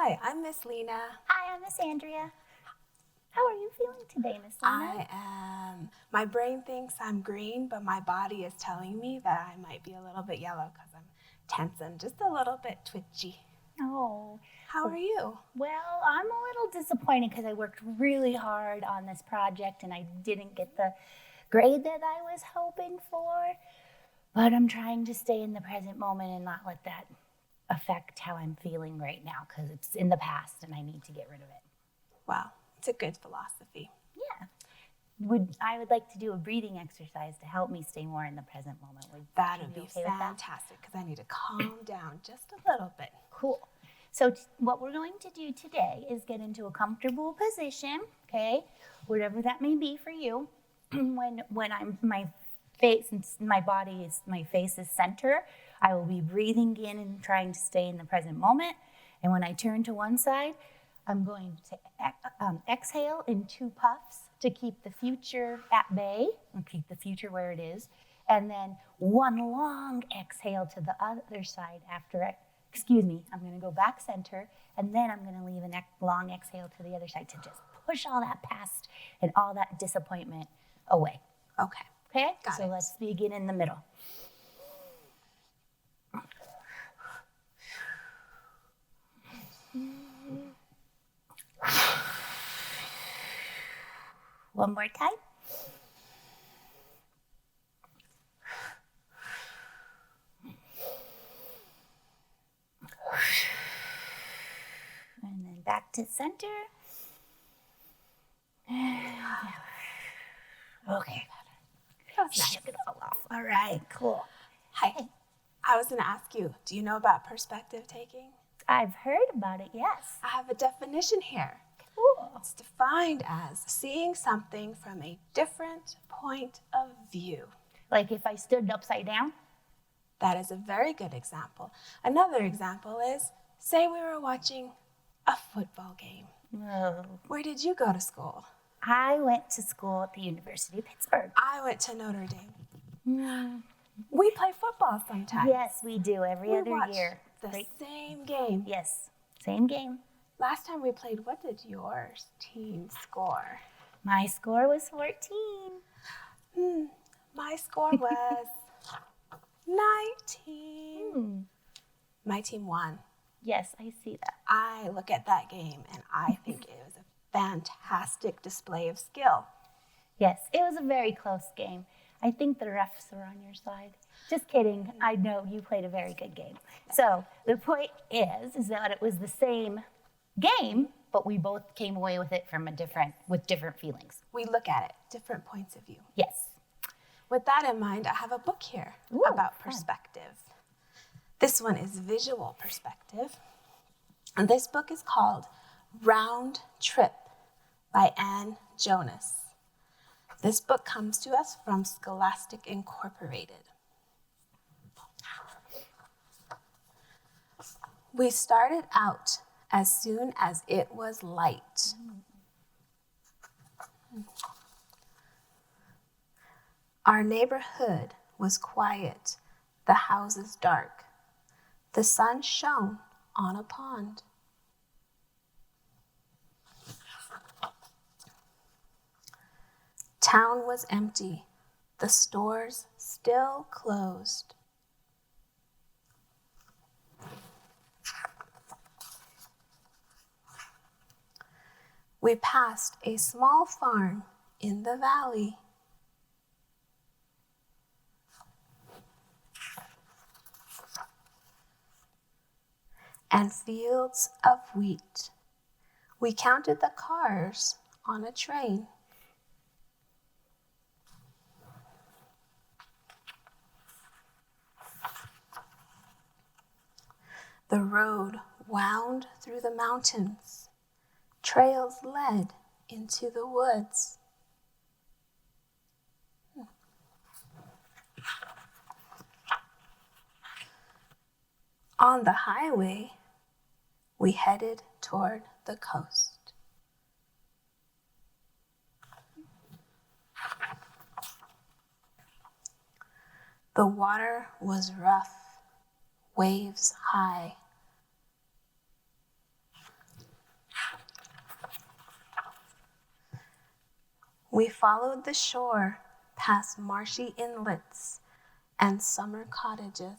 Hi, I'm Miss Lena. Hi, I'm Miss Andrea. How are you feeling today, Miss Lena? My brain thinks I'm green, but my body is telling me that I might be a little bit yellow because I'm tense and just a little bit twitchy. Oh. How are you? Well, I'm a little disappointed because I worked really hard on this project and I didn't get the grade that I was hoping for. But I'm trying to stay in the present moment and not let that affect how I'm feeling right now because it's in the past and I need to get rid of it. Well, it's a good philosophy. Yeah. I would like to do a breathing exercise to help me stay more in the present moment. That would be fantastic because I need to calm down just a little bit. Cool. So what we're going to do today is get into a comfortable position, okay? Whatever that may be for you. When I'm my face and my face is center, I will be breathing in and trying to stay in the present moment. And when I turn to one side, I'm going to exhale in 2 puffs to keep the future at bay and keep the future where it is. And then one long exhale to the other side after it. I'm going to go back center, and then I'm going to leave a long exhale to the other side to just push all that past and all that disappointment away. Okay. Okay? Got it. Let's begin in the middle. One more time. And then back to center. Okay. Shook it all off. All right, cool. Hi. I was going to ask you, do you know about perspective taking? I've heard about it, yes. I have a definition here. Cool. It's defined as seeing something from a different point of view. Like if I stood upside down? That is a very good example. Another example is, say we were watching a football game. Oh. Where did you go to school? I went to school at the University of Pittsburgh. I went to Notre Dame. We play football sometimes. Yes, we do every other year. The same game. Yes, same game. Last time we played, what did your team score? My score was 14. My score was 19. My team won. Yes, I see that. I look at that game and I think it was a fantastic display of skill. Yes, it was a very close game. I think the refs were on your side. Just kidding. I know you played a very good game. So the point is that it was the same game, but we both came away with it with different feelings. We look at it, different points of view. Yes. With that in mind, I have a book here about perspective. This one is visual perspective. And this book is called Round Trip by Jonas. This book comes to us from Scholastic Incorporated. We started out as soon as it was light. Our neighborhood was quiet, the houses dark. The sun shone on a pond. Town was empty, the stores still closed. We passed a small farm in the valley. And fields of wheat. We counted the cars on a train. The road wound through the mountains. Trails led into the woods. On the highway, we headed toward the coast. The water was rough, waves high. We followed the shore past marshy inlets and summer cottages.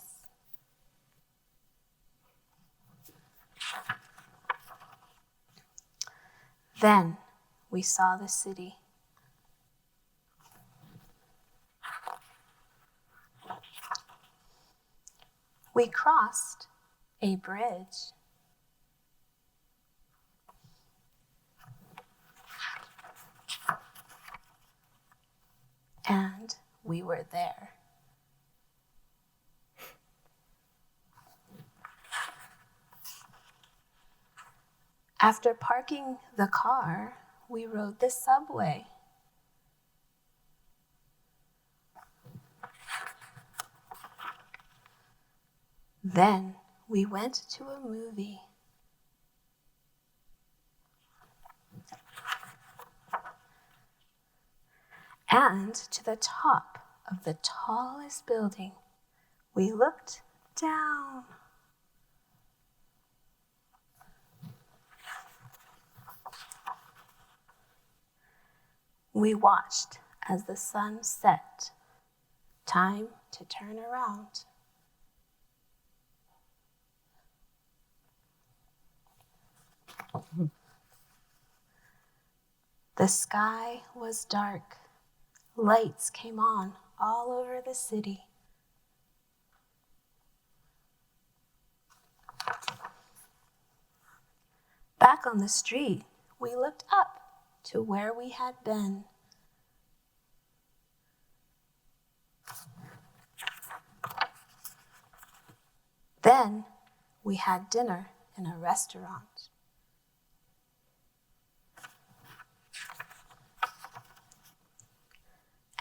Then we saw the city. We crossed a bridge. And we were there. After parking the car, we rode the subway. Then we went to a movie. And to the top of the tallest building, we looked down. We watched as the sun set. Time to turn around. The sky was dark. Lights came on all over the city. Back on the street, we looked up to where we had been. Then we had dinner in a restaurant.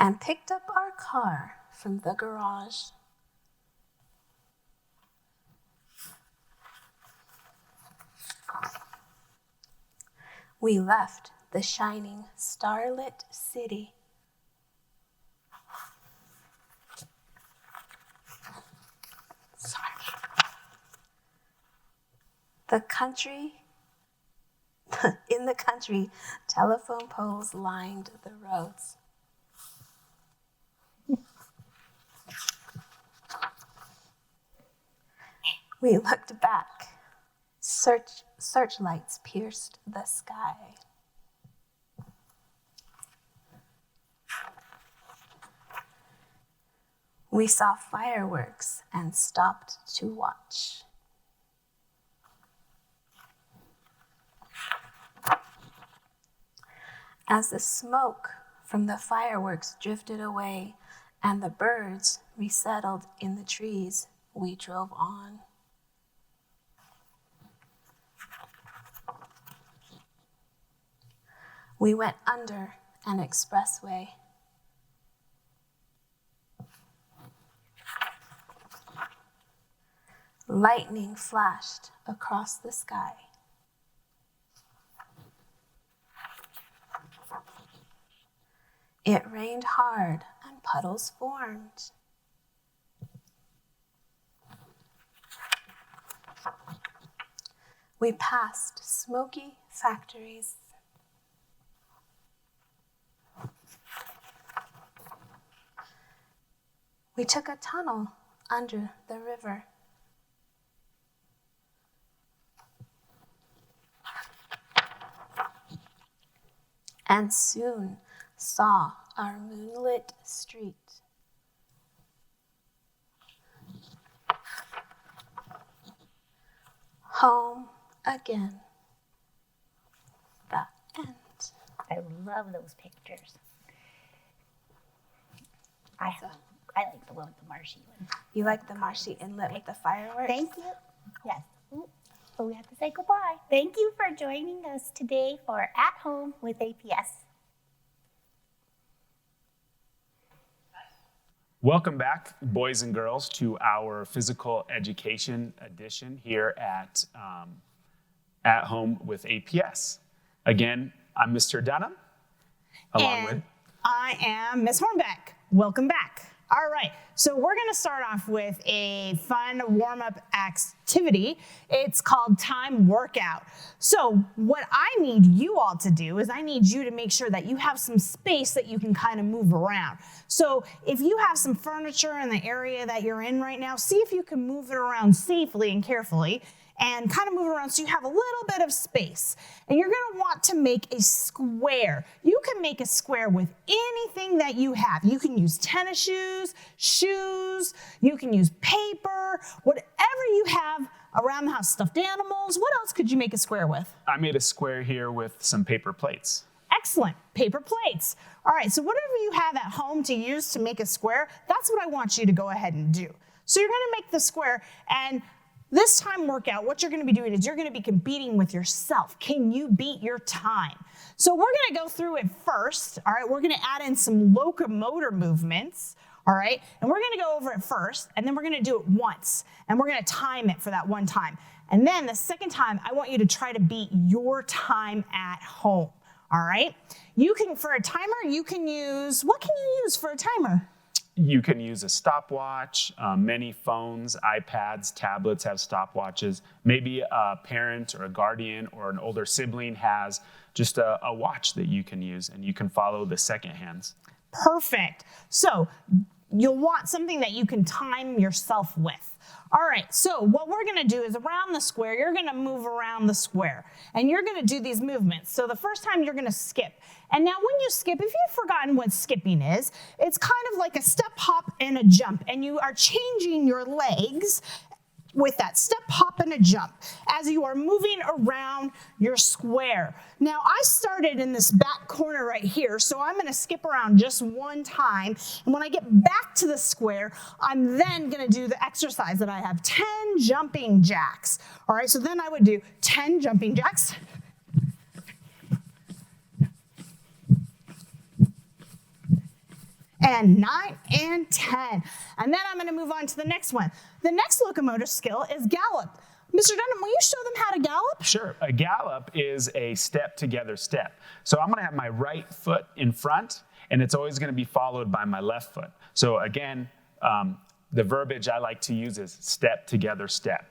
And picked up our car from the garage. We left the shining, starlit city. In the country, telephone poles lined the roads. We looked back. Searchlights pierced the sky. We saw fireworks and stopped to watch. As the smoke from the fireworks drifted away and the birds resettled in the trees, we drove on. We went under an expressway. Lightning flashed across the sky. It rained hard and puddles formed. We passed smoky factories. We took a tunnel under the river. And soon saw our moonlit street. Home again. The end. I love those pictures. I like the one with the marshy one. You like the marshy inlet with the fireworks? Thank you. Yes. Ooh. So we have to say goodbye. Thank you for joining us today for At Home with APS. Welcome back, boys and girls, to our physical education edition here at Home with APS. Again, I'm Mr. Dunham, along with... I am Miss Hornbeck. Welcome back. All right, so we're gonna start off with a fun warm-up activity. It's called time workout. So what I need you all to do is I need you to make sure that you have some space that you can kind of move around. So if you have some furniture in the area that you're in right now, see if you can move it around safely and carefully and kind of move around so you have a little bit of space. And you're gonna want to make a square. You can make a square with anything that you have. You can use tennis shoes, you can use paper, whatever you have around the house, stuffed animals. What else could you make a square with? I made a square here with some paper plates. Excellent, paper plates. All right, so whatever you have at home to use to make a square, that's what I want you to go ahead and do. So you're gonna make the square, and this time workout, what you're gonna be doing is you're gonna be competing with yourself. Can you beat your time? So we're gonna go through it first, all right? We're gonna add in some locomotor movements, all right? And we're gonna go over it first, and then we're gonna do it once, and we're gonna time it for that one time. And then the second time, I want you to try to beat your time at home, all right? You can, for a timer, you can use, what can you use for a timer? You can use a stopwatch. Many phones, iPads, tablets have stopwatches. Maybe a parent or a guardian or an older sibling has just a watch that you can use, and you can follow the second hands. Perfect. So you'll want something that you can time yourself with. All right, so what we're gonna do is around the square, you're gonna move around the square, and you're gonna do these movements. So the first time you're gonna skip. And now when you skip, if you've forgotten what skipping is, it's kind of like a step, hop, and a jump, and you are changing your legs with that step, hop, and a jump as you are moving around your square. Now, I started in this back corner right here, so I'm gonna skip around just one time, and when I get back to the square, I'm then gonna do the exercise that I have, 10 jumping jacks. All right, so then I would do 10 jumping jacks, and 9 and 10. And then I'm gonna move on to the next one. The next locomotor skill is gallop. Mr. Dunham, will you show them how to gallop? Sure, a gallop is a step together step. So I'm gonna have my right foot in front, and it's always gonna be followed by my left foot. So again, the verbiage I like to use is step together step.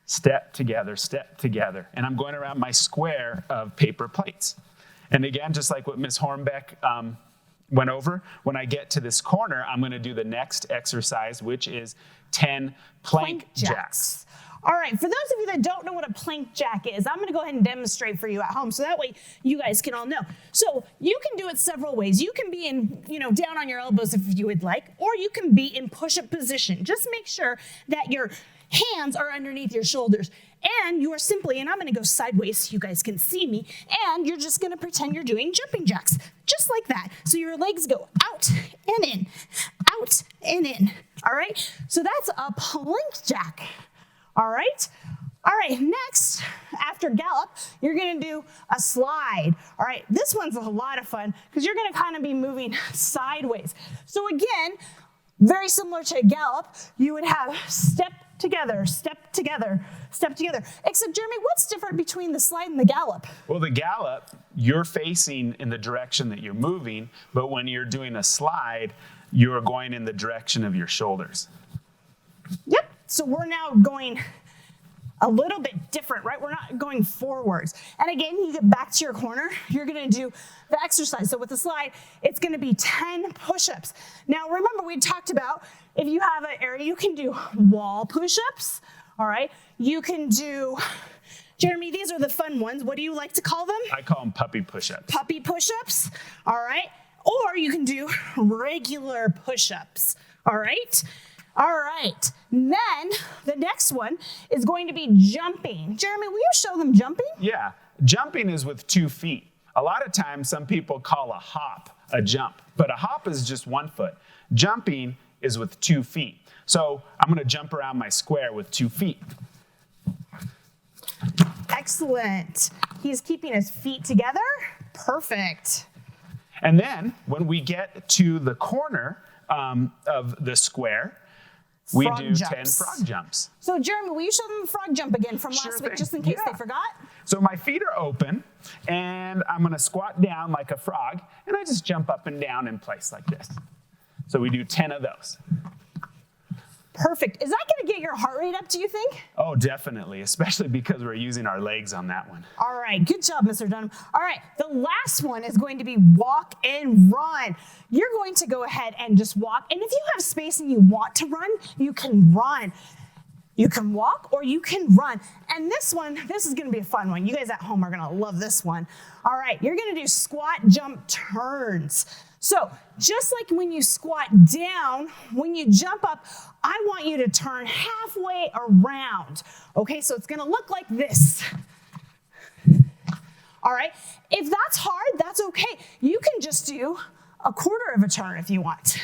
Step together, step together. And I'm going around my square of paper plates. And again, just like what Ms. Hornbeck went over, when I get to this corner, I'm gonna do the next exercise, which is 10 plank jacks. All right, for those of you that don't know what a plank jack is, I'm gonna go ahead and demonstrate for you at home so that way you guys can all know. So you can do it several ways. You can be in, down on your elbows if you would like, or you can be in push-up position. Just make sure that your hands are underneath your shoulders. And you are simply, and I'm gonna go sideways so you guys can see me, and you're just gonna pretend you're doing jumping jacks, just like that. So your legs go out and in, out and in, all right? So that's a plank jack, all right? All right, next, after gallop, you're gonna do a slide. All right, this one's a lot of fun because you're gonna kind of be moving sideways. So again, very similar to gallop, you would have step together, step together, step together. Except, Jeremy, what's different between the slide and the gallop? Well, the gallop, you're facing in the direction that you're moving, but when you're doing a slide, you're going in the direction of your shoulders. Yep, so we're now going a little bit different, right? We're not going forwards. And again, you get back to your corner, you're gonna do the exercise. So with the slide, it's gonna be 10 push-ups. Now remember, we talked about if you have an area, you can do wall push-ups, all right? You can do, Jeremy, these are the fun ones. What do you like to call them? I call them puppy push-ups. Puppy push-ups, all right? Or you can do regular push-ups, all right? All right, then the next one is going to be jumping. Jeremy, will you show them jumping? Yeah, jumping is with 2 feet. A lot of times, some people call a hop a jump, but a hop is just 1 foot. Jumping is with 2 feet. So I'm gonna jump around my square with 2 feet. Excellent. He's keeping his feet together. Perfect. And then when we get to the corner of the square, we do 10 frog jumps. So Jeremy, will you show them the frog jump again from last week, just in case they forgot? So my feet are open, and I'm gonna squat down like a frog, and I just jump up and down in place like this. So we do 10 of those. Perfect. Is that going to get your heart rate up, do you think? Oh, definitely, especially because we're using our legs on that one. All right, good job, Mr. Dunham. All right, the last one is going to be walk and run. You're going to go ahead and just walk. And if you have space and you want to run, you can run. You can walk or you can run. And this is going to be a fun one. You guys at home are going to love this one. All right, you're going to do squat, jump, turns. So just like when you squat down, when you jump up, I want you to turn halfway around. Okay, so it's gonna look like this. All right, if that's hard, that's okay. You can just do a quarter of a turn if you want.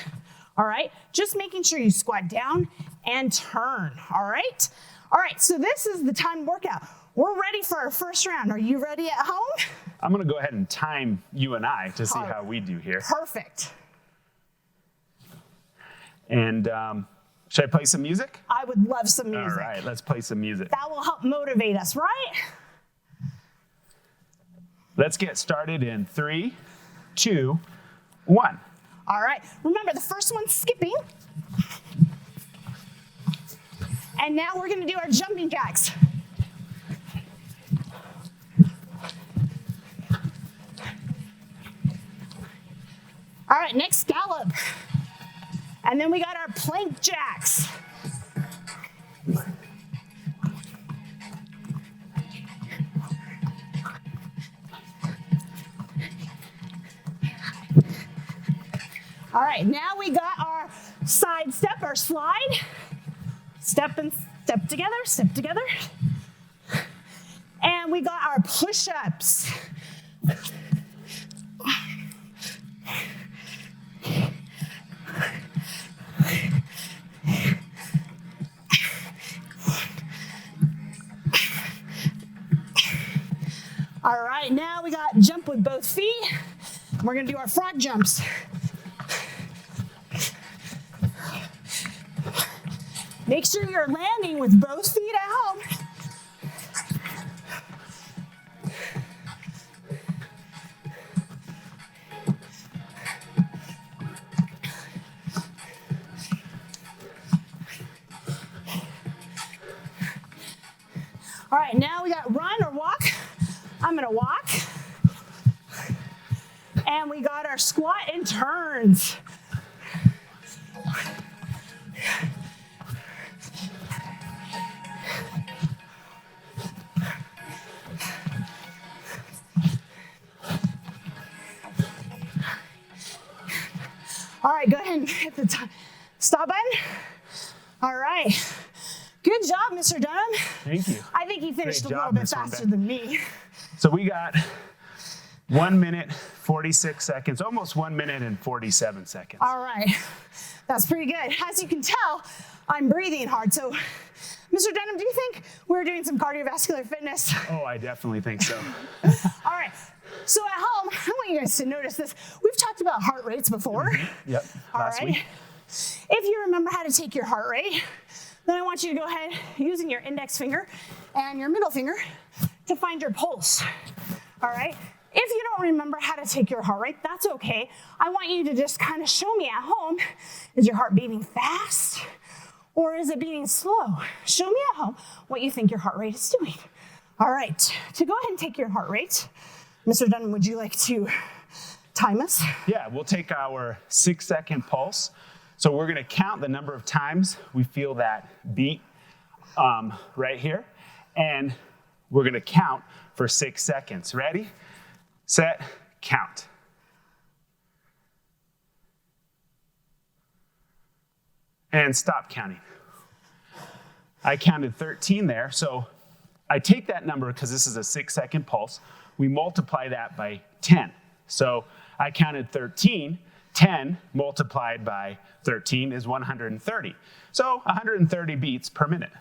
All right, just making sure you squat down and turn, all right? All right, so this is the time workout. We're ready for our first round. Are you ready at home? I'm gonna go ahead and time you and I to see how we do here. Perfect. And should I play some music? I would love some music. All right, let's play some music. That will help motivate us, right? Let's get started in 3, 2, 1. All right, remember the first one's skipping. And now we're gonna do our jumping jacks. All right, next gallop. And then we got our plank jacks. All right, now we got our side step, our slide. Step and step together, step together. And we got our push-ups. All right, now we got jump with both feet. We're gonna do our frog jumps. Make sure you're landing with both feet at home. All right, now we got run or walk. I'm gonna walk. And we got our squat and turns. All right, go ahead and hit the stop button. All right. Good job, Mr. Dunham. Thank you. I think he finished Great a little job, bit Ms. faster Hornbeck. than me. So we got 1 minute, 46 seconds, almost 1 minute and 47 seconds. All right. That's pretty good. As you can tell, I'm breathing hard. So, Mr. Dunham, do you think we're doing some cardiovascular fitness? Oh, I definitely think so. All right. So at home, I want you guys to notice this. We've talked about heart rates before. Yep, All last right. week. If you remember how to take your heart rate, then I want you to go ahead using your index finger and your middle finger to find your pulse. All right. If you don't remember how to take your heart rate, that's okay. I want you to just kind of show me at home, is your heart beating fast or is it beating slow? Show me at home what you think your heart rate is doing. All right, to go ahead and take your heart rate, Mr. Dunham, would you like to time us? Yeah, we'll take our 6-second pulse. So we're gonna count the number of times we feel that beat right here. And we're gonna count for 6 seconds. Ready, set, count. And stop counting. I counted 13 there, so I take that number because this is a 6-second pulse. We multiply that by 10. So I counted 13. 10 multiplied by 13 is 130. So 130 beats per minute.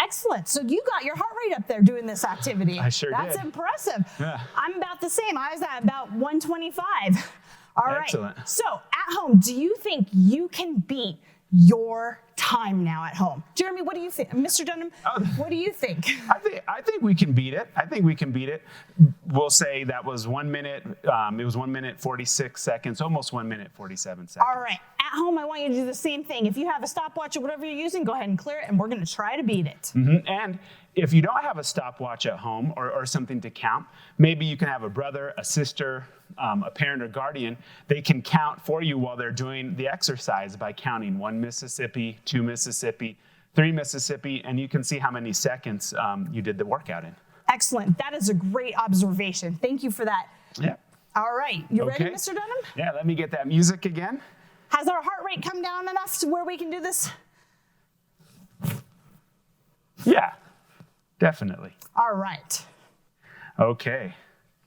Excellent. So you got your heart rate up there doing this activity. I sure That's did. impressive. Yeah. I'm about the same. I was at about 125. All right. Excellent. So at home, do you think you can beat your time now at home? Jeremy, what do you think? Mr. Dunham, what do you think? I think we can beat it. I think we can beat it. We'll say that was 1 minute. It was 1 minute 46 seconds, almost 1 minute 47 seconds. All right. At home, I want you to do the same thing. If you have a stopwatch or whatever you're using, go ahead and clear it, and we're gonna try to beat it. And if you don't have a stopwatch at home or something to count, maybe you can have a brother, a sister, a parent or guardian. They can count for you while they're doing the exercise by counting 1 Mississippi, 2 Mississippi, 3 Mississippi, and you can see how many seconds you did the workout in. Excellent. That is a great observation. Thank you for that. Yeah. All right. You ready, Okay. Mr. Dunham? Yeah, let me get that music again. Has our heart rate come down enough to where we can do this? Yeah, definitely. All right. Okay,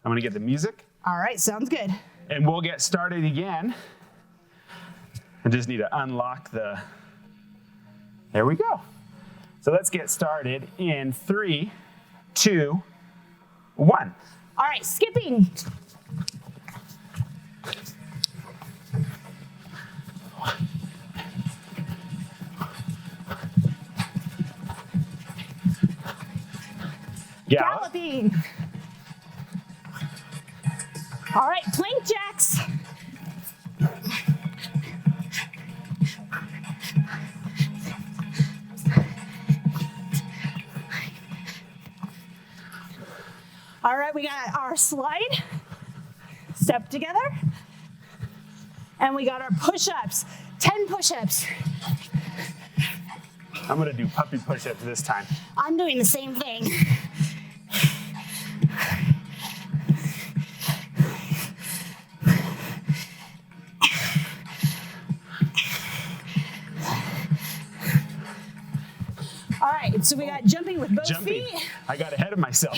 I'm gonna get the music. All right, sounds good. And we'll get started again. I just need to unlock there we go. So let's get started in 3, 2, 1. All right, skipping. Gallop. Galloping. All right, plank jacks. All right, we got our slide, step together, and we got our push-ups, 10 push-ups. I'm gonna do puppy push-ups this time. I'm doing the same thing. All right, so we got jumping with both Jumping. feet. I got ahead of myself.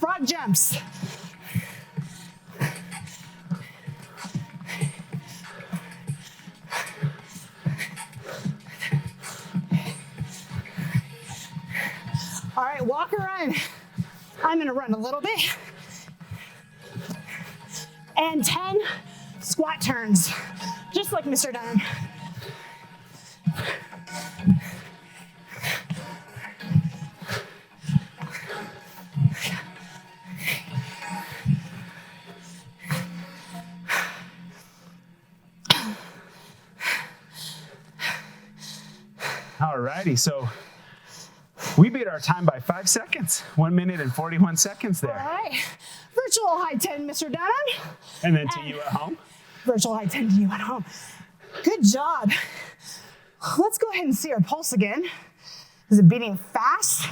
Frog jumps. All right, walk or run. I'm gonna run a little bit. And 10 squat turns, just like Mr. Dunham. All righty, so we beat our time by 5 seconds. 1 minute and 41 seconds All there. right, virtual high 10, Mr. Dunham. And then to you at home. Virtual high 10 to you at home. Good job. Let's go ahead and see our pulse again. Is it beating fast?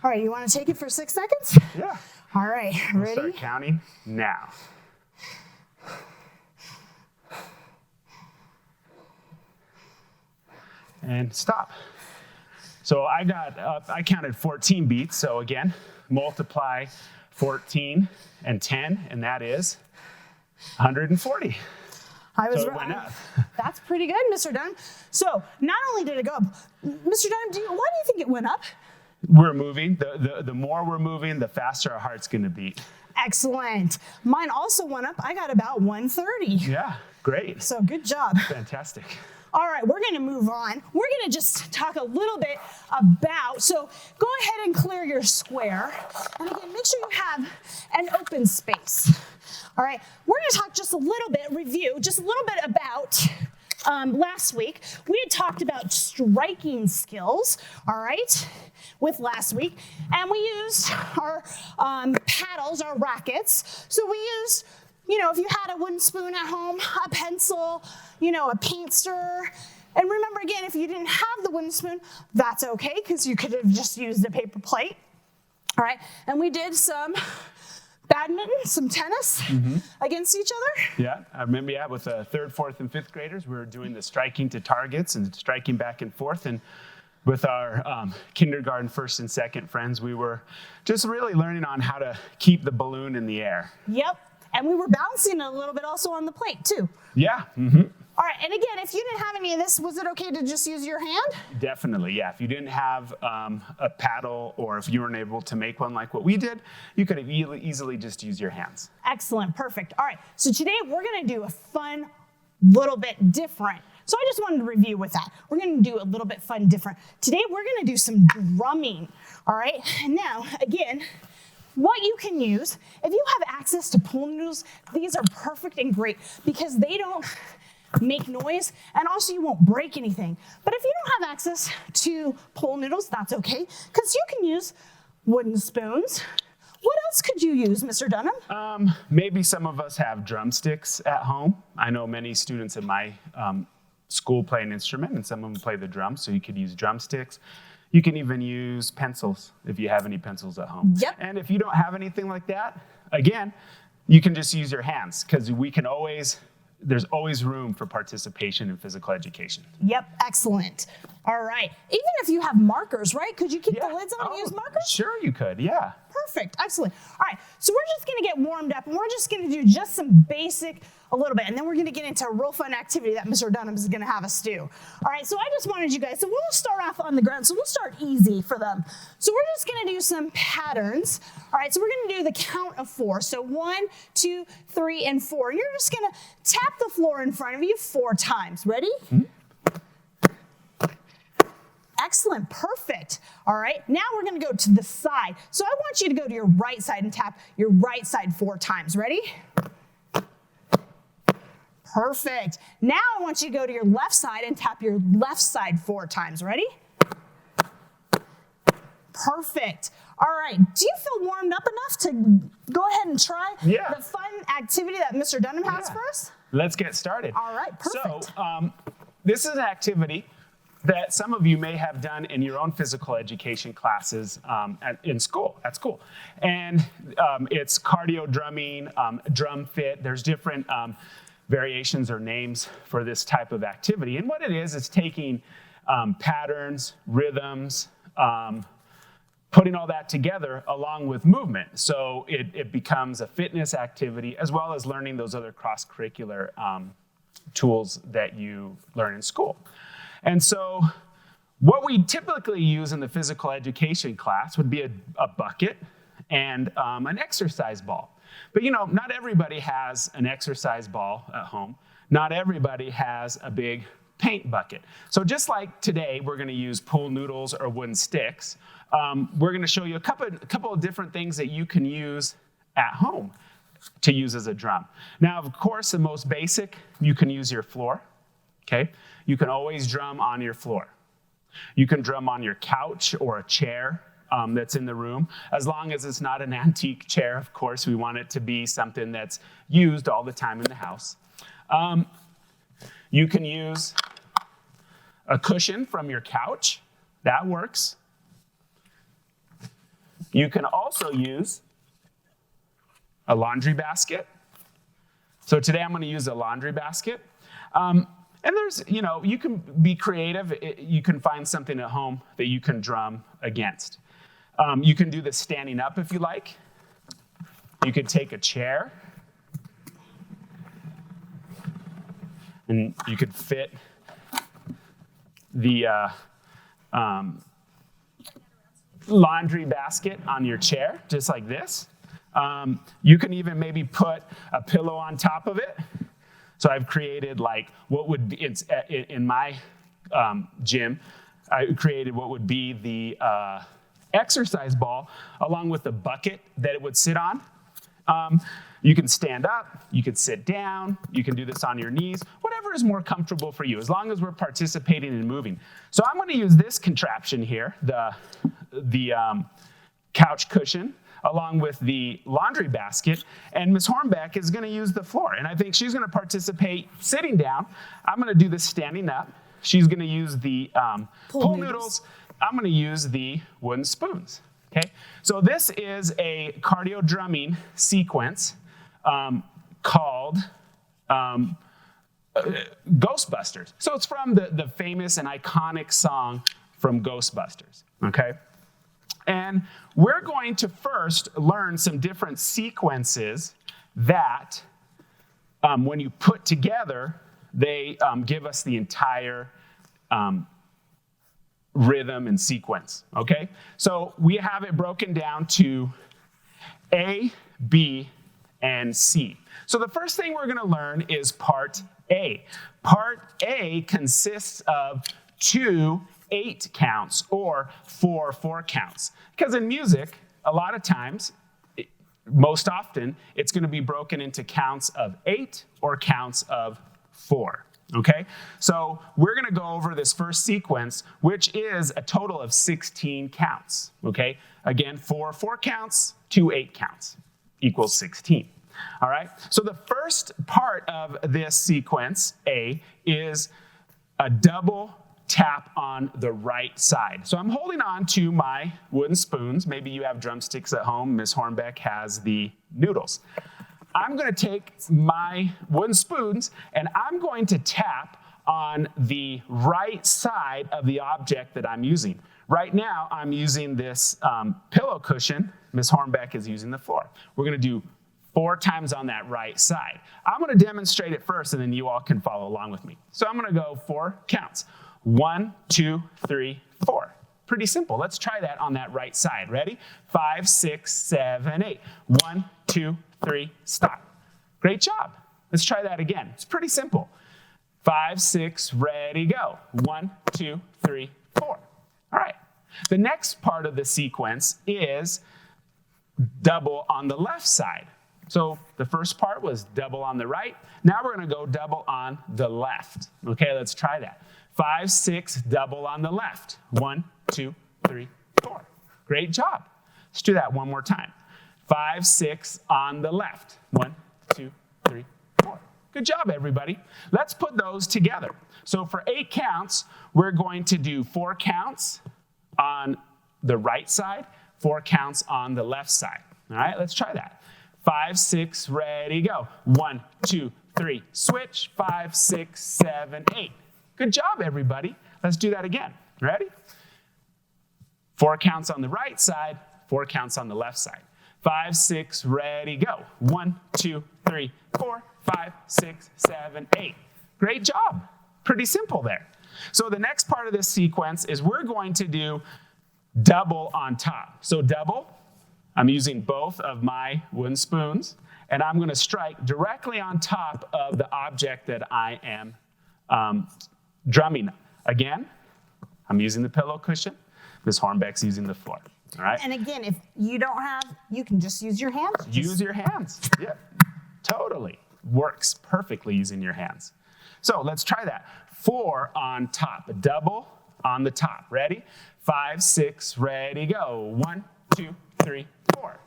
All right, you want to take it for 6 seconds? Yeah. All right, We'll ready? start counting now. And stop. So I counted 14 beats. So again, multiply 14 and 10, and that is 140. I was So it right. went up. That's pretty good, Mr. Dunham. So not only did it go up, Mr. Dunham, why do you think it went up? We're moving. The more we're moving, the faster our heart's gonna beat. Excellent. Mine also went up. I got about 130. Yeah, great. So good job. Fantastic. All right, we're gonna move on. We're gonna just talk a little bit about, so go ahead and clear your square. And again, make sure you have an open space. All right, we're gonna talk just a little bit, review, just a little bit about last week. We had talked about striking skills, all right, with last week. And we used our paddles, our rackets. So we used, if you had a wooden spoon at home, a pencil, a paint stirrer. And remember again, if you didn't have the wooden spoon, that's okay, because you could have just used a paper plate. All right, and we did some badminton, some tennis against each other. Yeah, I remember, with the 3rd, 4th, and 5th graders, we were doing the striking to targets and striking back and forth. And with our kindergarten 1st and 2nd friends, we were just really learning on how to keep the balloon in the air. Yep, and we were bouncing a little bit also on the plate too. Yeah, All right, and again, if you didn't have any of this, was it okay to just use your hand? definitely, yeah. If you didn't have a paddle, or if you weren't able to make one like what we did, you could have easily just use your hands. Excellent, perfect. All right, so today we're gonna do a fun, little bit different So I just wanted to review with that. We're going to do a little bit fun different. Today we're going to do some drumming, all right? And now, again, what you can use, if you have access to pool noodles, these are perfect and great because they don't make noise, and also you won't break anything. But if you don't have access to pool noodles, that's okay, because you can use wooden spoons. What else could you use, Mr. Dunham? Maybe some of us have drumsticks at home. I know many students in my school play an instrument, and some of them play the drums, so you could use drumsticks. You can even use pencils if you have any pencils at home. Yep. And if you don't have anything like that, again, you can just use your hands, because there's always room for participation in physical education. Yep, excellent. All right. Even if you have markers, right? Could you keep the lids on and use markers? Sure you could, yeah. Perfect, excellent. All right, so we're just gonna get warmed up and we're just gonna do just some basic, a little bit, and then we're gonna get into a real fun activity that Mr. Dunham is gonna have us do. All right, so I just wanted you guys, so we'll start off on the ground, so we'll start easy for them. So we're just gonna do some patterns. All right, so we're gonna do the count of 4. So 1, 2, 3, and 4. And you're just gonna tap the floor in front of you 4 times. Ready? Mm-hmm. Excellent, perfect. All right, now we're gonna go to the side. So I want you to go to your right side and tap your right side 4 times. Ready? Perfect. Now I want you to go to your left side and tap your left side 4 times. Ready? Perfect. All right, do you feel warmed up enough to go ahead and try the fun activity that Mr. Dunham has for us? Let's get started. All right, perfect. So this is an activity that some of you may have done in your own physical education classes at school. And it's cardio drumming, drum fit. There's different variations or names for this type of activity. And what it is taking patterns, rhythms, putting all that together along with movement. So it becomes a fitness activity as well as learning those other cross-curricular tools that you learn in school. And so what we typically use in the physical education class would be a bucket and an exercise ball. But not everybody has an exercise ball at home. Not everybody has a big paint bucket. So just like today, we're going to use pool noodles or wooden sticks, we're going to show you a couple of different things that you can use at home to use as a drum. Now, of course, the most basic, you can use your floor. Okay? You can always drum on your floor. You can drum on your couch or a chair that's in the room, as long as it's not an antique chair. Of course, we want it to be something that's used all the time in the house. You can use a cushion from your couch. That works. You can also use a laundry basket. So today I'm going to use a laundry basket. And there's, you can be creative. You can find something at home that you can drum against. You can do this standing up if you like. You could take a chair and you could fit the laundry basket on your chair, just like this. You can even maybe put a pillow on top of it. So I've created what would be, in my gym, I created what would be the exercise ball along with the bucket that it would sit on. You can stand up, you can sit down, you can do this on your knees, whatever is more comfortable for you, as long as we're participating and moving. So I'm going to use this contraption here, the couch cushion, along with the laundry basket, and Ms. Hornbeck is going to use the floor. And I think she's going to participate sitting down. I'm going to do this standing up. She's going to use the pool noodles. I'm going to use the wooden spoons. Okay? So this is a cardio drumming sequence called Ghostbusters. So it's from the famous and iconic song from Ghostbusters. Okay? And we're going to first learn some different sequences that, when you put together, they give us the entire rhythm and sequence, okay? So we have it broken down to A, B, and C. So the first thing we're going to learn is part A. Part A consists of 2 8 counts or 4 4 counts. Because in music, a lot of times, most often, it's going to be broken into counts of 8 or counts of 4. Okay? So we're going to go over this first sequence, which is a total of 16 counts. Okay? Again, 4 4 counts, 2 8 counts equals 16. All right? So the first part of this sequence, A, is a double tap on the right side. So I'm holding on to my wooden spoons. Maybe you have drumsticks at home. Ms. Hornbeck has the noodles. I'm going to take my wooden spoons and I'm going to tap on the right side of the object that I'm using. Right now, I'm using this pillow cushion. Ms. Hornbeck is using the floor. We're going to do 4 times on that right side. I'm going to demonstrate it first and then you all can follow along with me. So I'm going to go 4 counts. 1, 2, 3, 4. Pretty simple. Let's try that on that right side. Ready? 5, 6, 7, 8. 1, 2, 3, stop. Great job. Let's try that again. It's pretty simple. 5, 6, ready, go. 1, 2, 3, 4. All right. The next part of the sequence is double on the left side. So the first part was double on the right. Now we're going to go double on the left. Okay, let's try that. 5, 6, double on the left. 1, 2, 3, 4. Great job. Let's do that one more time. 5, 6 on the left. 1, 2, 3, 4. Good job, everybody. Let's put those together. So for 8 counts, we're going to do 4 counts on the right side, 4 counts on the left side. All right, let's try that. 5, 6, ready, go. 1, 2, 3, switch. 5, 6, 7, 8. Good job, everybody. Let's do that again. Ready? 4 counts on the right side, 4 counts on the left side. 5, 6, ready, go. 1, 2, 3, 4, 5, 6, 7, 8. Great job. Pretty simple there. So the next part of this sequence is we're going to do double on top. So double, I'm using both of my wooden spoons, and I'm going to strike directly on top of the object that I am drumming. Again, I'm using the pillow cushion. Ms. Hornbeck's using the floor. All right? And again, if you don't have, you can just use your hands. Use your hands. Yeah, totally. Works perfectly using your hands. So let's try that. 4 on top, double on the top. Ready? 5, 6, ready, go. 1, 2, 3, 4.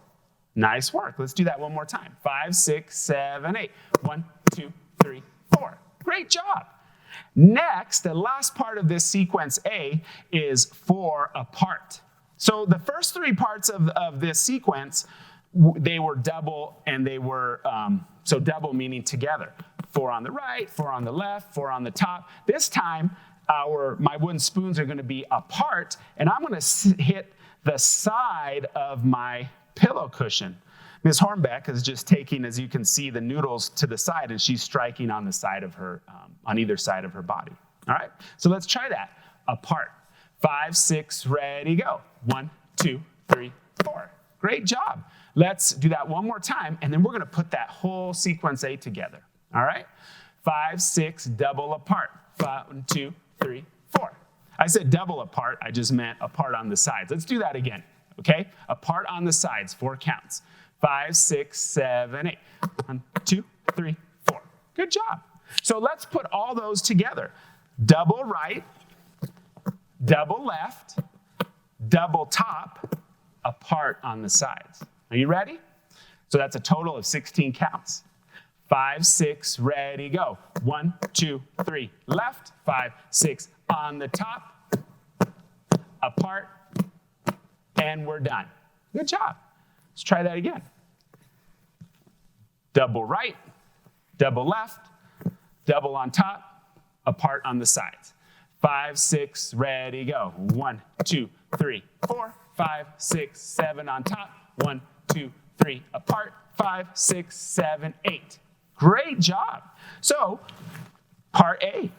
Nice work. Let's do that one more time. 5, 6, 7, 8. 1, 2, 3, 4. Great job. Next, the last part of this sequence A is 4 apart. So the first 3 parts of this sequence, they were double and they were, so double meaning together. 4 on the right, 4 on the left, 4 on the top. This time, my wooden spoons are going to be apart, and I'm going to hit the side of my pillow cushion. Ms. Hornbeck is just taking, as you can see, the noodles to the side, and she's striking on the side of her, on either side of her body. All right, so let's try that. Apart. 5, 6, ready, go. 1, 2, 3, 4. Great job. Let's do that one more time, and then we're going to put that whole sequence A together. All right, 5, 6, double apart. 1, 2, 3, 4. I said double apart. I just meant apart on the sides. Let's do that again. Okay, apart on the sides. 4 counts. 5, 6, 7, 8. 1, 2, 3, 4. Good job. So let's put all those together. Double right, double left, double top, apart on the sides. Are you ready? So that's a total of 16 counts. 5, 6, ready, go. 1, 2, 3, left. 5, 6, on the top, apart, and we're done. Good job. Let's try that again. Double right, double left, double on top, apart on the sides. 5, 6, ready, go. 1, 2, 3, 4, 5, 6, 7 on top. 1, 2, 3, apart. 5, 6, 7, 8. Great job. So, part A,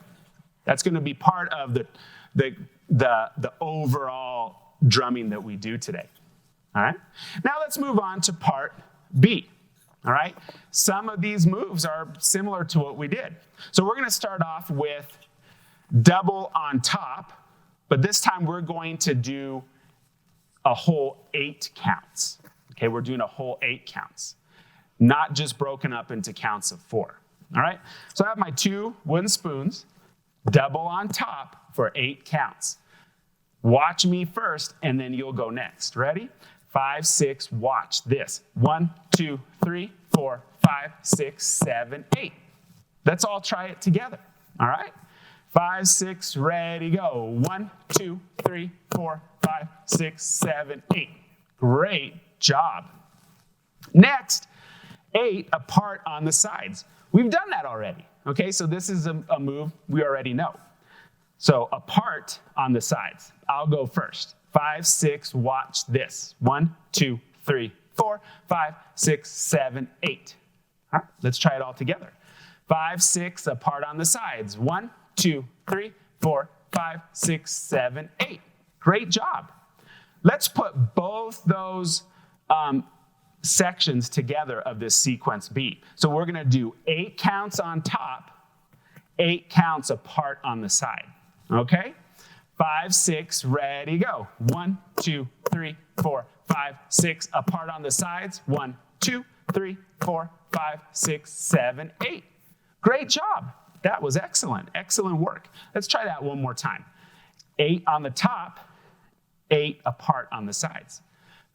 that's going to be part of the overall drumming that we do today. All right? Now let's move on to part B. all right? Some of these moves are similar to what we did. So we're gonna start off with double on top, but this time we're going to do a whole 8 counts. Okay, we're doing a whole 8 counts, not just broken up into counts of 4, all right? So I have my 2 wooden spoons, double on top for 8 counts. Watch me first, and then you'll go next. Ready? 5, 6, watch this. 1, 2, 3, 4, 5, 6, 7, 8. Let's all try it together, all right? 5, 6, ready, go. 1, 2, 3, 4, 5, 6, 7, 8. Great job. Next, 8 apart on the sides. We've done that already, okay? So this is a move we already know. So apart on the sides. I'll go first. 5, 6, watch this. 1, 2, 3, 4, 5, 6, 7, 8. All right, let's try it all together. 5, 6, apart on the sides. 1, 2, 3, 4, 5, 6, 7, 8. Great job. Let's put both those sections together of this sequence B. So we're going to do 8 counts on top, 8 counts apart on the side. Okay? 5, 6, ready, go. 1, 2, 3, 4, 5, 6, apart on the sides. 1, 2, 3, 4, 5, 6, 7, 8. Great job. That was excellent. Excellent work. Let's try that one more time. 8 on the top, 8 apart on the sides.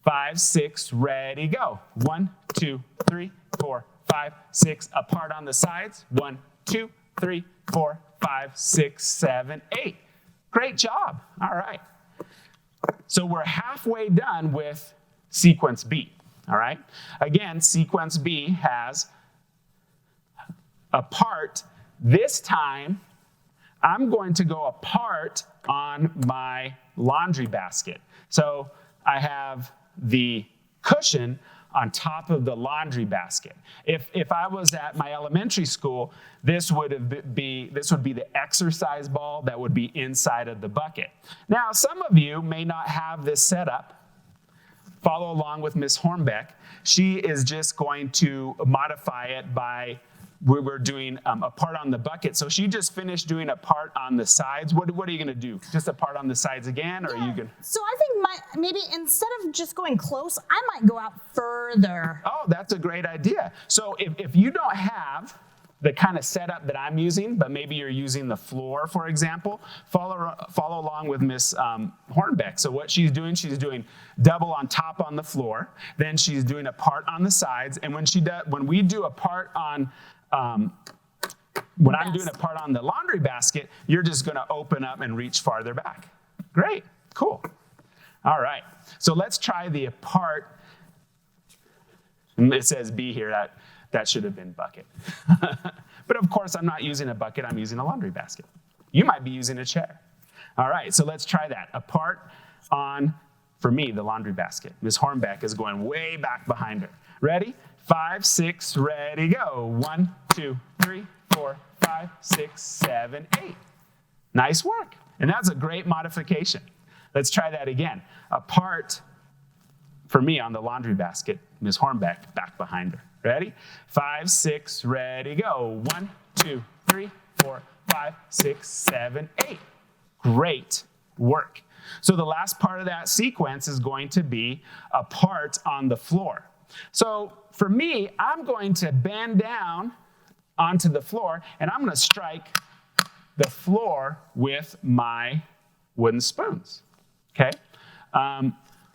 5, 6, ready, go. 1, 2, 3, 4, 5, 6, apart on the sides. 1, 2, 3, 4, 5, 6, 7, 8. Great job. All right. So we're halfway done with sequence B. All right. Again, sequence B has apart. This time, I'm going to go apart on my laundry basket. So I have the cushion on top of the laundry basket. If I was at my elementary school, this would be the exercise ball that would be inside of the bucket. Now, some of you may not have this set up. Follow along with Miss Hornbeck. She is just going to modify it by we were doing a part on the bucket. So she just finished doing a part on the sides. What are you going to do? Just a part on the sides again, or are you going? So I think maybe instead of just going close, I might go out further. Oh, that's a great idea. So if you don't have the kind of setup that I'm using, but maybe you're using the floor, for example, follow along with Miss Hornbeck. So what she's doing double on top on the floor. Then she's doing a part on the sides. And when we do a part on when I'm doing a part on the laundry basket, you're just going to open up and reach farther back. Great, cool. All right, so let's try the apart. It says B here, that should have been bucket. But of course, I'm not using a bucket, I'm using a laundry basket. You might be using a chair. All right, so let's try that. Apart on, for me, the laundry basket. Ms. Hornbeck is going way back behind her. Ready? 5, 6, ready, go. 1, 2, 3, 4, 5, 6, 7, 8. Nice work. And that's a great modification. Let's try that again. Apart, for me, on the laundry basket, Ms. Hornbeck back behind her. Ready? 5, 6, ready, go. 1, 2, 3, 4, 5, 6, 7, 8. Great work. So the last part of that sequence is going to be a part on the floor. So for me, I'm going to bend down onto the floor, and I'm going to strike the floor with my wooden spoons. Okay?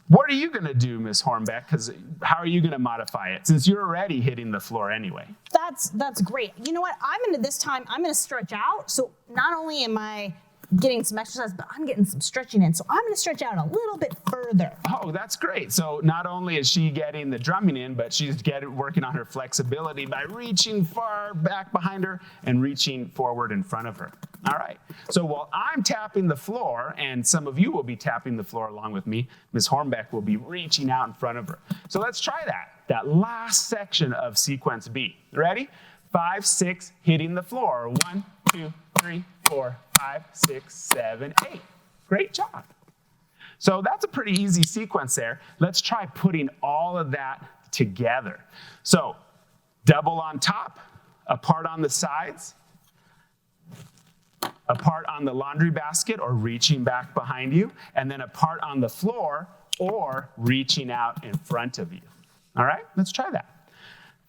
What are you going to do, Ms. Hornbeck? Because how are you going to modify it since you're already hitting the floor anyway? That's great. You know what? I'm going to stretch out. So not only am I getting some exercise, but I'm getting some stretching in. So I'm going to stretch out a little bit further. Oh, that's great. So not only is she getting the drumming in, but she's working on her flexibility by reaching far back behind her and reaching forward in front of her. All right. So while I'm tapping the floor, and some of you will be tapping the floor along with me, Ms. Hornbeck will be reaching out in front of her. So let's try that last section of sequence B. Ready? 5, 6, hitting the floor. 1, 2, 3, 4, 5, 6, 7, 8. Great job. So that's a pretty easy sequence there. Let's try putting all of that together. So double on top, apart on the sides, apart on the laundry basket or reaching back behind you, and then apart on the floor or reaching out in front of you. All right, let's try that.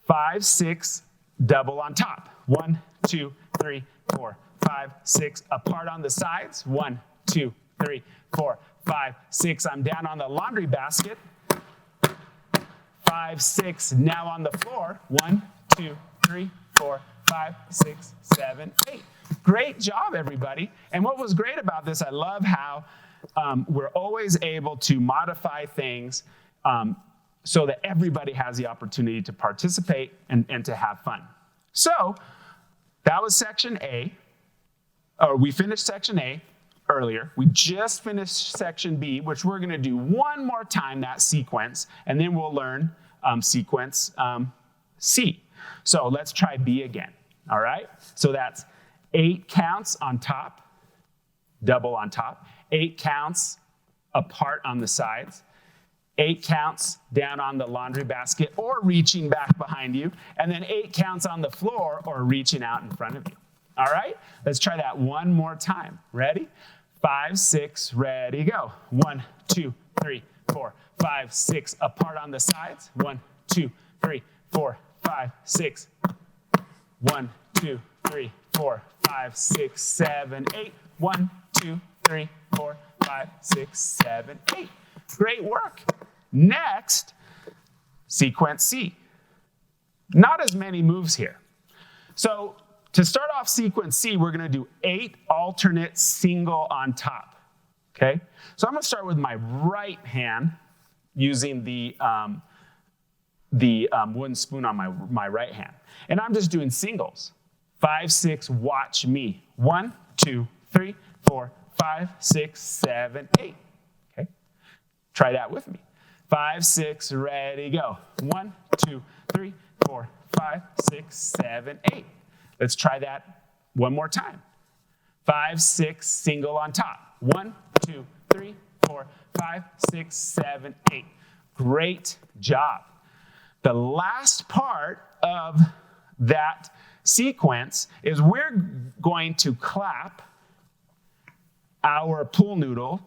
5, 6, double on top. 1, 2, 3, 4, 5, 6. Apart on the sides. 1, 2, 3, 4, 5, 6. I'm down on the laundry basket. 5, 6. Now on the floor. 1, 2, 3, 4, 5, 6, 7, 8. Great job, everybody. And what was great about this, I love how we're always able to modify things so that everybody has the opportunity to participate and to have fun. So that was section A. Or we finished section A earlier. We just finished section B, which we're going to do one more time, that sequence, and then we'll learn sequence C. So let's try B again. All right? So that's 8 counts on top, double on top, 8 counts apart on the sides, 8 counts down on the laundry basket or reaching back behind you, and then 8 counts on the floor or reaching out in front of you. All right? Let's try that one more time. Ready? 5, 6, ready, go. 1, 2, 3, 4, 5, 6. Apart on the sides. 1, 2, 3, 4, 5, 6. 1, 2, 3, 4, 5, 6, 7, 8. 1, 2, 3, 4, 5, 6, 7, 8. Great work. Next, sequence C. Not as many moves here. So to start off sequence C, we're going to do 8 alternate single on top. Okay? So I'm going to start with my right hand using the wooden spoon on my right hand. And I'm just doing singles. 5, 6, watch me. 1, 2, 3, 4, 5, 6, 7, 8. Okay? Try that with me. 5, 6, ready, go. 1, 2, 3, 4, 5, 6, 7, 8. Let's try that one more time. 5, 6, single on top. 1, 2, 3, 4, 5, 6, 7, 8. Great job. The last part of that sequence is we're going to clap our pool noodles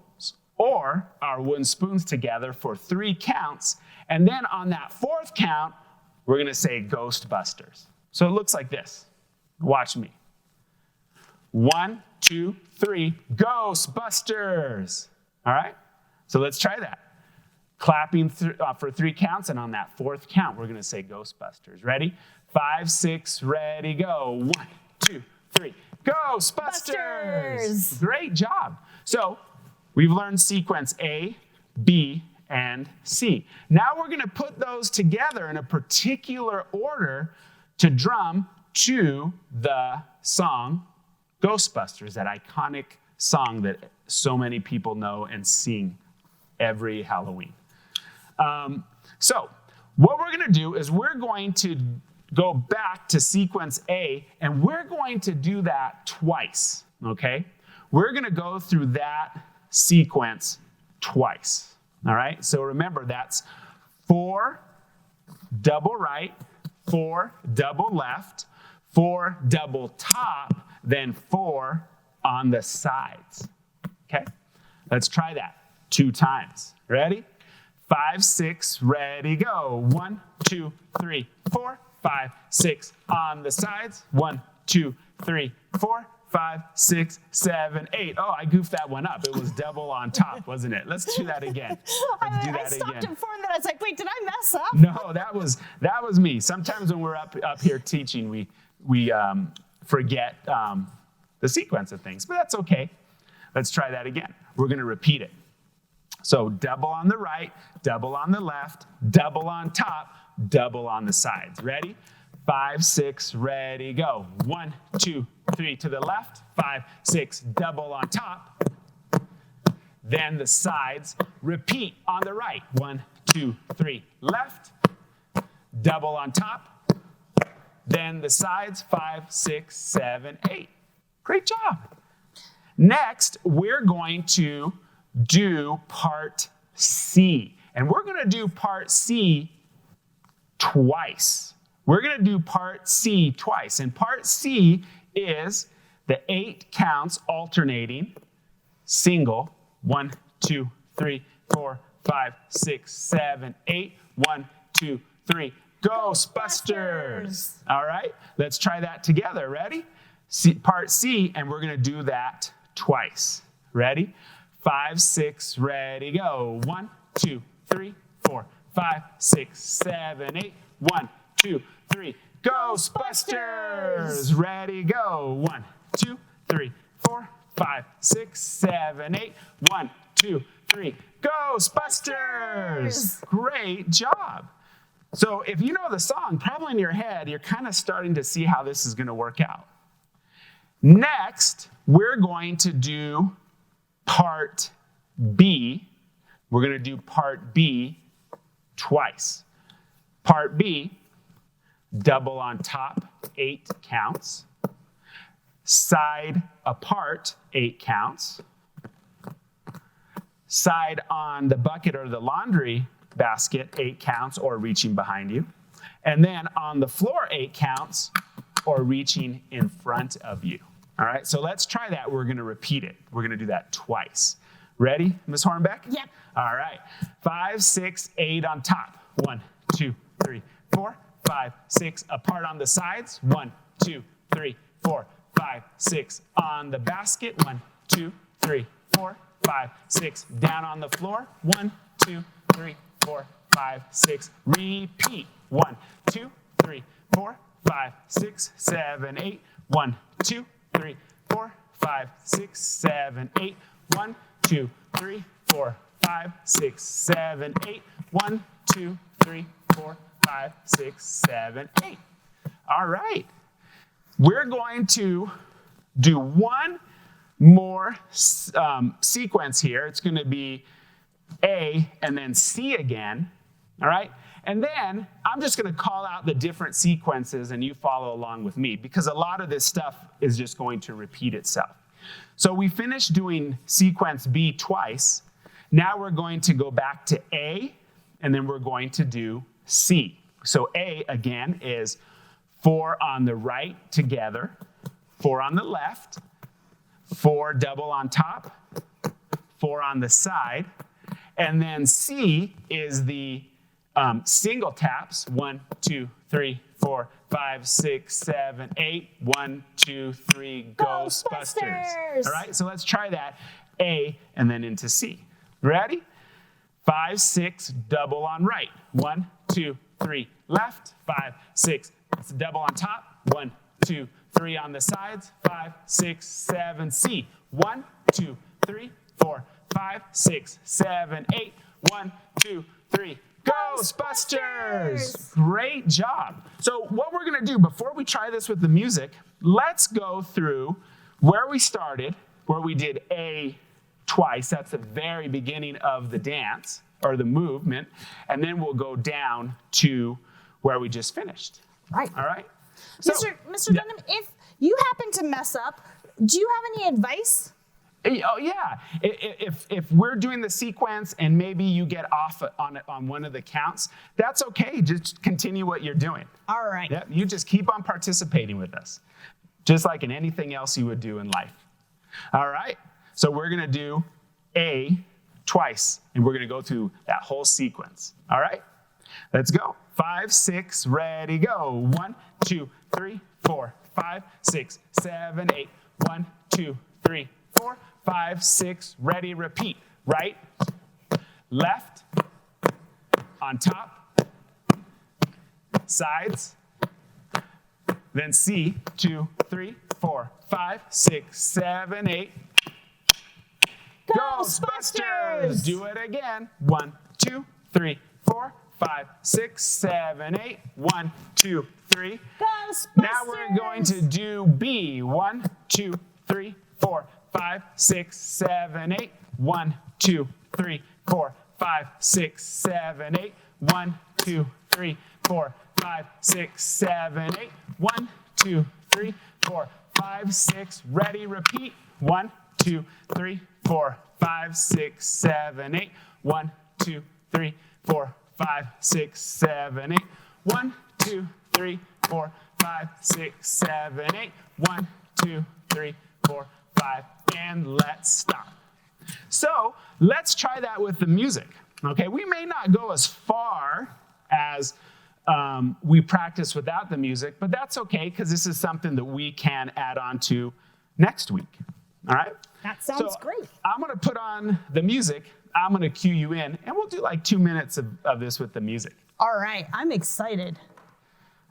or our wooden spoons together for 3 counts. And then on that 4th count, we're going to say Ghostbusters. So it looks like this. Watch me. 1, 2, 3, Ghostbusters. All right? So let's try that. Clapping for 3 counts, and on that 4th count, we're going to say Ghostbusters. Ready? 5, 6, ready, go. 1, 2, 3, Ghostbusters. Great job. So we've learned sequence A, B, and C. Now we're going to put those together in a particular order to drum to the song Ghostbusters, that iconic song that so many people know and sing every Halloween. So what we're going to do is we're going to go back to sequence A, and we're going to do that twice, okay? We're going to go through that sequence twice, all right? So remember, that's 4 double right, 4 double left, 4 double top, then 4 on the sides, okay? Let's try that 2 times. Ready? 5, 6, ready, go. 1, 2, 3, 4, 5, 6 on the sides. 1, 2, 3, 4, 5, 6, 7, 8. Oh, I goofed that one up. It was double on top, wasn't it? Let's do that again. Let's do that I stopped again. it for a minute. I was like, wait, did I mess up? No, that was me. Sometimes when we're up here teaching, we forget the sequence of things, but that's okay. Let's try that again. We're going to repeat it. So double on the right, double on the left, double on top, double on the sides. Ready? 5, 6, ready, go. 1, 2, 3 to the left, 5, 6, double on top. Then the sides, repeat on the right. 1, 2, 3, left, double on top. Then the sides, 5, 6, 7, 8. Great job. Next, we're going to do part C. And we're going to do part C twice. we're going to do part C twice. And part C is the 8 counts alternating, single, 1, 2, 3, 4, 5, 6, 7, 8, 1, 2, 3, Ghostbusters. All right, let's try that together. Ready? Part C, and we're going to do that twice. Ready? 5, 6, ready, go. 1, 2, 3, 4, 5, 6, 7, 8. 1, 2, 3, Ghostbusters. Ready, go. 1, 2, 3, 4, 5, 6, 7, 8. 1, 2, 3, Ghostbusters. Great job. So if you know the song, probably in your head, you're kind of starting to see how this is going to work out. Next, we're going to do part B. We're going to do part B twice. Part B, double on top, 8 counts. Side apart, 8 counts. Side on the bucket or the laundry basket, 8 counts, or reaching behind you. And then on the floor, 8 counts, or reaching in front of you. All right, so let's try that. We're going to repeat it. We're going to do that twice. Ready, Ms. Hornbeck? Yep. All right. 5, 6, 8 on top. 1, 2, 3, 4, 5, 6. Apart on the sides. 1, 2, 3, 4, 5, 6. On the basket. 1, 2, 3, 4, 5, 6. Down on the floor. 1, 2, 3, 4, 5, 6. Repeat. 1, 2, 3, 4, 5, 6, 7, 8. 1, 2, 3, 4, 5, 6, 7, 8. 1, 2, 3, 4, 5, 6, 7, 8. 1, 2, 3, 4, 5, 6, 7, 8. All right. We're going to do one more sequence here. It's going to be A and then C again. All right. And then I'm just going to call out the different sequences and you follow along with me because a lot of this stuff is just going to repeat itself. So we finished doing sequence B twice. Now we're going to go back to A, and then we're going to do C. So A, again, is 4 on the right together, 4 on the left, 4 double on top, 4 on the side. And then C is the single taps, 1, 2, 3, 4, 5, 6, 7, 8. 1, 2, 3, Ghostbusters. All right, so let's try that. A and then into C. Ready? 5, 6, double on right. 1, 2, 3, left. 5, 6, it's a double on top. 1, 2, 3 on the sides. 5, 6, 7, C. 1, 2, 3, 4, 5, 6, 7, 8. 1, 2, 3. Ghostbusters! Great job. So what we're going to do before we try this with the music, let's go through where we started, where we did A twice. That's the very beginning of the dance or the movement. And then we'll go down to where we just finished. Right. All right? So, Mr. Dunham, if you happen to mess up, do you have any advice? Oh yeah, if we're doing the sequence and maybe you get off on one of the counts, that's okay. Just continue what you're doing. All right. Yeah, you just keep on participating with us, just like in anything else you would do in life. All right, so we're gonna do A twice, and we're gonna go through that whole sequence. All right, let's go. 5, 6, ready, go. 1, 2, 3, 4, 5, 6, 7, 8. 1, 2, 3, 4, 5, 6, ready, repeat. Right, left, on top, sides, then C, 2, 3, 4, 5, 6, 7, 8. Ghostbusters! Do it again. 1, 2, 3, 4, 5, 6, 7, 8. 1, 2, 3. Ghostbusters! Now we're going to do B. 1, 2, 3, 4, 5, 6, 7, 8. 1, 2, 3, 4, 5, 6, 7, 8. 1, 2, 3, 4, 5, 6, 7, 8. 1, 2, 3, 4, 5, 6. Ready, repeat. 1, 2, 3, 4, 5, 6, 7, 8. 1, 2, 3, 4, 5, 6, 7, 8. 1, 2, 3, 4, 5, 6, 7, 8. 1, 2, 3, 4, 5, and let's stop. So let's try that with the music. Okay, we may not go as far as we practice without the music, but that's okay because this is something that we can add on to next week. All right? That sounds So great. I'm going to put on the music. I'm going to cue you in, and we'll do like 2 minutes of this with the music. All right, I'm excited.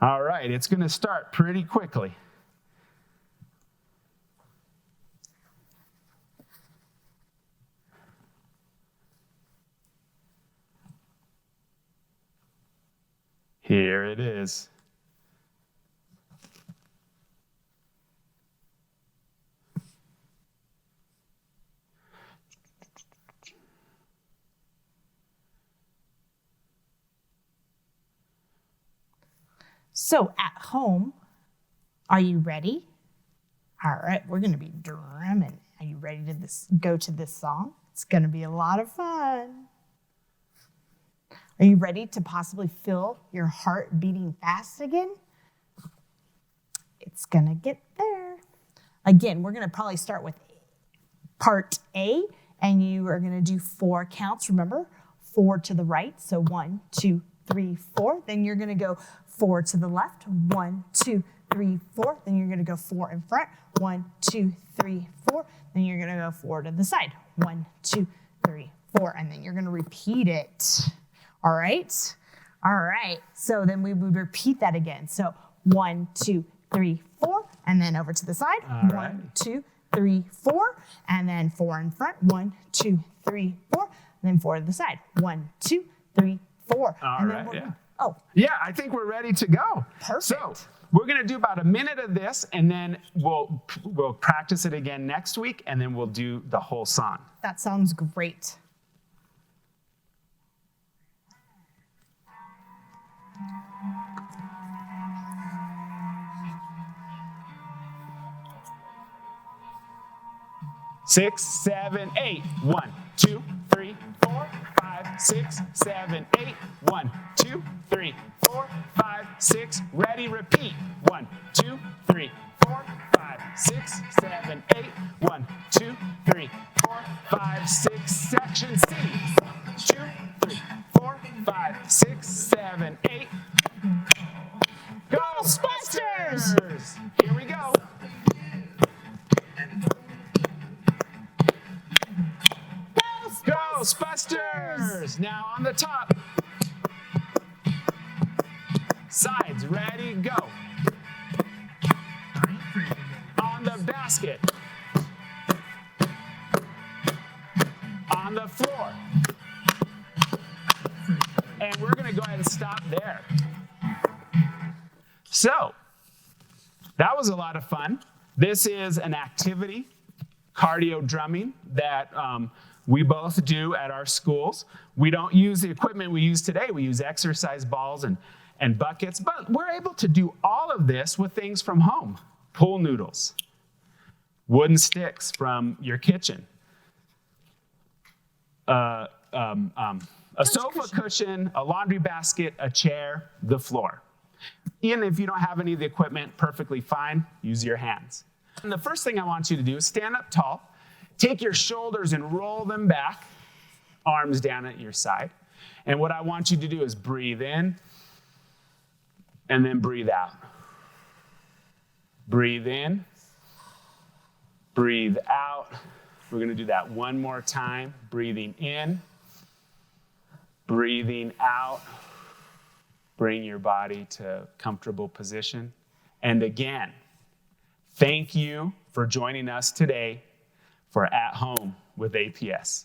All right, it's going to start pretty quickly. Here it is. So at home, are you ready? All right, we're gonna be drumming. Are you ready to go to this song? It's gonna be a lot of fun. Are you ready to possibly feel your heart beating fast again? It's gonna get there. Again, we're gonna probably start with part A, and you are gonna do 4 counts, remember? 4 to the right, so 1, 2, 3, 4. Then you're gonna go 4 to the left, 1, 2, 3, 4. Then you're gonna go 4 in front, 1, 2, 3, 4. Then you're gonna go 4 to the side, 1, 2, 3, 4. And then you're gonna repeat it. All right? All right. So then we would repeat that again. So 1, 2, 3, 4. And then over to the side. All right. 1, 2, 3, 4. And then 4 in front. 1, 2, 3, 4. And then 4 to the side. 1, 2, 3, 4. All and right, then yeah. Oh, Yeah, I think we're ready to go. Perfect. So we're going to do about a minute of this, and then we'll practice it again next week, and then we'll do the whole song. that sounds great. Six, 7, 8. 1, 2, 3, 4, 5, 6, 7, 8. 1, 2, 3, 4, 5, 6. Ready, repeat. 1, 2, 3, 4, 5, 6, 7, 8. 1, 2, 3, 4, 5, 6. Section C. 2, 3, 4, 5, 6, 7, 8. Ghostbusters! Here we go. Ghostbusters! Now on the top. Sides, ready, go. On the basket. On the floor. And we're going to go ahead and stop there. So, that was a lot of fun. This is an activity, cardio drumming, that we both do at our schools. We don't use the equipment we use today. We use exercise balls and buckets, but we're able to do all of this with things from home. Pool noodles, wooden sticks from your kitchen, a sofa cushion, a laundry basket, a chair, the floor. Even if you don't have any of the equipment, perfectly fine, use your hands. And the first thing I want you to do is stand up tall, take your shoulders and roll them back, arms down at your side. And what I want you to do is breathe in and then breathe out. Breathe in, breathe out. We're going to do that one more time. Breathing in, breathing out. Bring your body to comfortable position. And again, thank you for joining us today for At Home with APS.